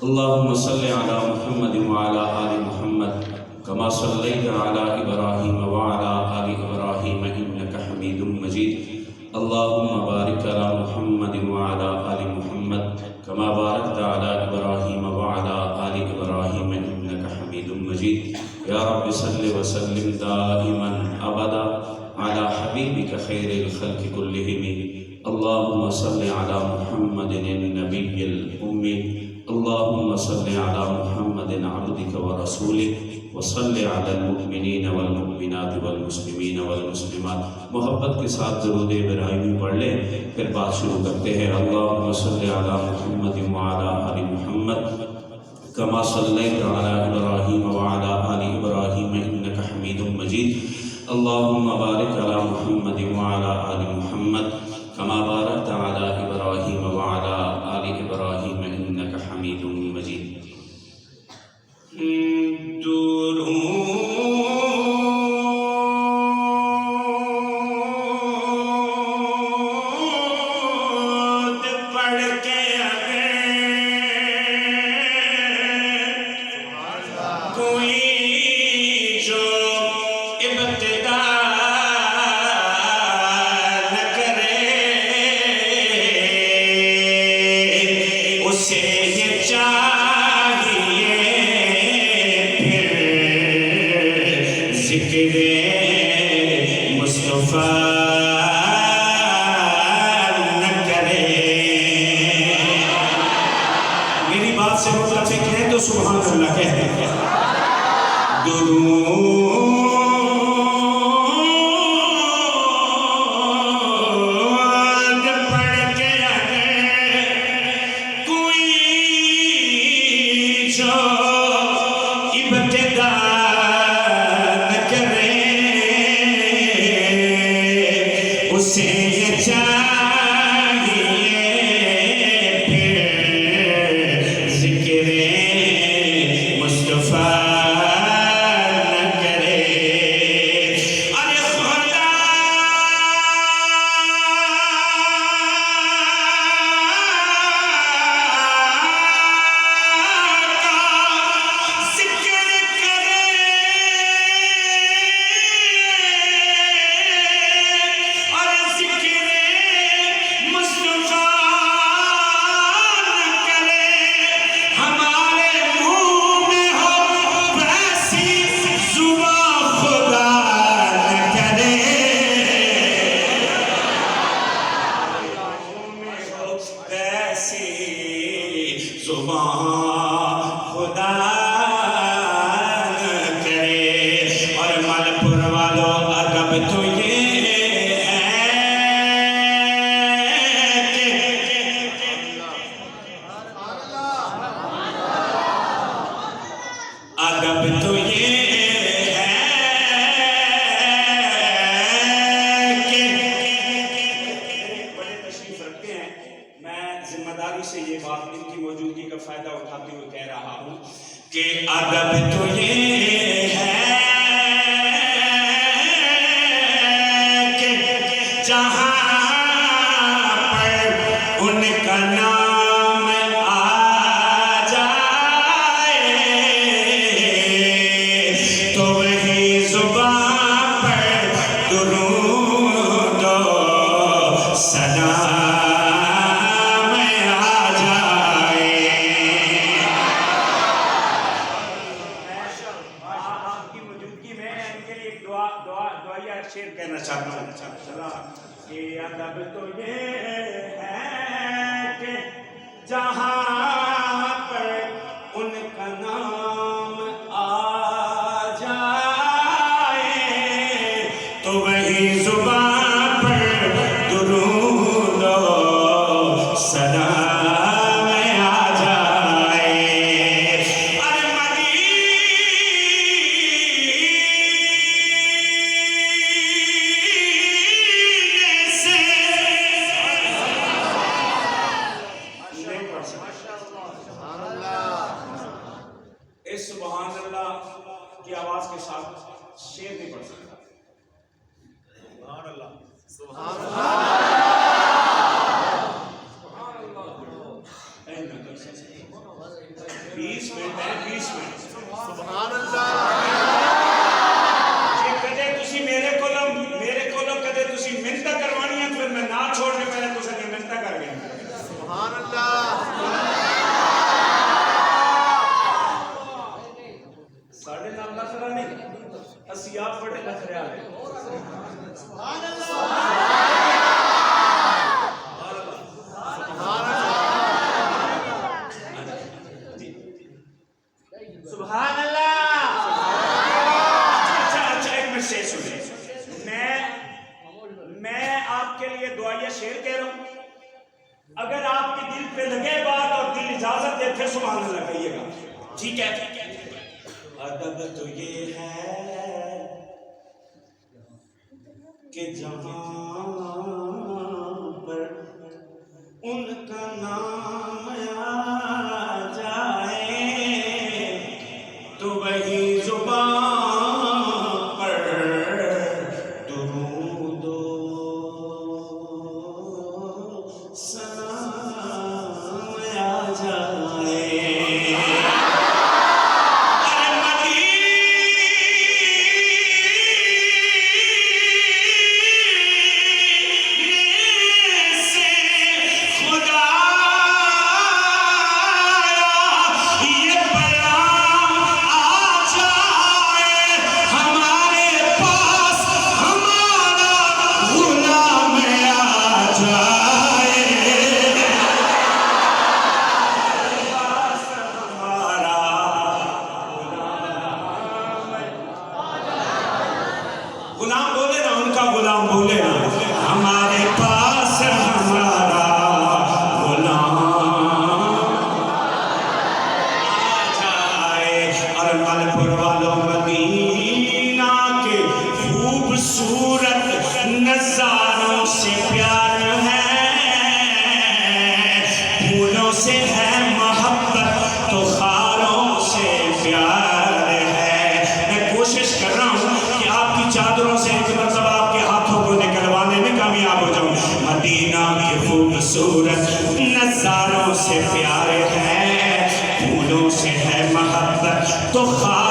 اللهم صل على محمد وعلى آل محمد كما صليت على إبراهيم وعلى آل إبراهيم إنك حميد مجيد. اللهم بارك على محمد وعلى آل محمد كما باركت على إبراهيم وعلى آل إبراهيم إنك حميد مجيد. يا رب صل وسلم دائما أبدا على حبيبك خير الخلق كلهم. اللهم صل على محمد النبي الأمي. اللهم صل على محمد عبدك ورسولك وصل على المؤمنين والمؤمنات والمسلمين والمسلمات. محبت کے ساتھ درود ابراہیمی پڑھ لیں، پھر بات شروع کرتے ہیں. اللهم صل على محمد وعلى آل محمد كما صليت على إبراهيم وعلى آل إبراهيم إنك حميد مجيد. اللهم بارك على محمد وعلى آل محمد كما باركت على إبراهيم وعلى آل إبراهيم إنك حميد مجيد. درود پڑھ کے کوئی جو ابتدا نہ کرے اسے یہ چاہیے پھر ذکر مصطفیٰ نہ کرے. میری بات سے متفق ہے تو سبحان اللہ کہتے ہیں. درود پڑھ کے کوئی جو ابتدا نہ کرے اسے یہ چاہیے پھر ذکر مصطفیٰ نہ کرے. ارے خدا کا ذکر کرے اور ذکر مصطفیٰ نہ کرے. ہمارے منہ میں ہو ویسی زبان خدا نہ کرے. ویسی زبان خدا نہ کرے. اور مل پور والوں ادب تو یہ ہے کہ ادب تو یہ ہے کہ بڑے تشریف رکھتے ہیں. میں ذمہ داری سے یہ بات ان کی موجودگی کا فائدہ اٹھاتے ہوئے کہہ رہا ہوں کہ ادب تو یہ ہے کہ جہاں پر ان کا نام آ جائے تو وہی زبان پر درود و سلام آ جائے. آپ کی موجودگی میں ان کے لیے ایک دعائیہ شعر کہنا چاہتا ہوں کہ ادب تو یہ ہے کہ جہاں پر ان کا نام آ جائے تو وہی زبان پر درود و سلام آ جائے. ارے مدینے سے نہیں پڑھ سکتا. اس سبحان اللہ کی آواز کے ساتھ شعر نہیں پڑھ سکتا. سبحان اللہ سبحان اللہ. 20 منٹ ہے 20 منٹ سبحان اللہ جی کدے تسی میرے کولوں کدے تسی منت کروانی ہے پھر میں نہ چھوڑنے پہلے تسی کی منت کر گئے سبحان اللہ ساڑھے نام لکھ نہیں اسی آپ بڑے لکھ رہا ہے سبحان اللہ سبحان اللہ اچھا ایک منٹ سے سنیں میں آپ کے لیے دعائیہ شعر کہہ رہا ہوں اگر آپ کے دل پہ لگے بات اور دل اجازت دے پھر سبحان اللہ کہیے گا ٹھیک ہے ادب تو یہ ہے کہ جہاں پر ان کا نام آ جائے تو وہی زبان پر درود و سلام آ جائے غلام بولے نا ان کا غلام بولے نا ہمارے پاس ہمارا غلام آ جائے اور ملپور والوں مدینہ کے خوبصورت نظاروں سے پیار ہے پھولوں سے ہے محبت تو خاروں سے پیار ہے میں کوشش کر رہا ہوں کہ آپ کی چادروں سے ایک مرتبہ آپ کے ہاتھوں کو نکلوانے میں کامیاب ہو جاؤں مدینہ کے خوبصورت نظاروں سے پیار ہے پھولوں سے ہے محبت تو خار